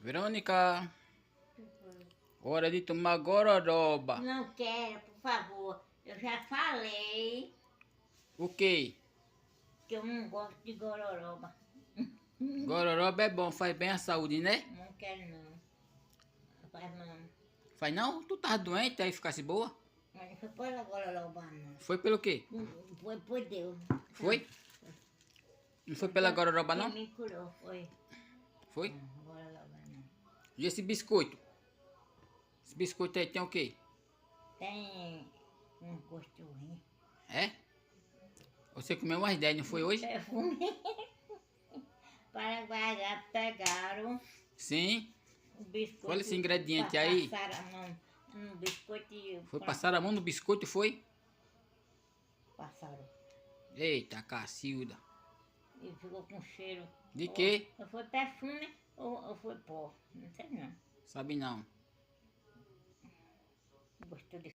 Verônica, hora de tomar gororoba. Não quero, por favor. Eu já falei O quê? que eu não gosto de gororoba. Gororoba é bom, faz bem à saúde, né? Não quero não. Faz não. Faz não? Tu tava doente, aí ficasse boa? Mas não foi pela gororoba não. Foi pelo quê? Foi por Deus. Foi? Não foi pela gororoba não? Quem me curou, foi. Foi? Não, gororoba não. E esse biscoito? Esse biscoito aí tem o quê? Tem um gosto ruim. É? Você comeu umas 10, não foi hoje? Perfume. Paraguaiá pegaram Sim. o biscoito. Olha esse ingrediente aí. Passaram a mão no biscoito e... Foi passar a mão no biscoito, foi? Passaram. Eita, Cacilda. E ficou com cheiro. De quê? Ou foi perfume ou foi pó. Não sei não. Sabe não.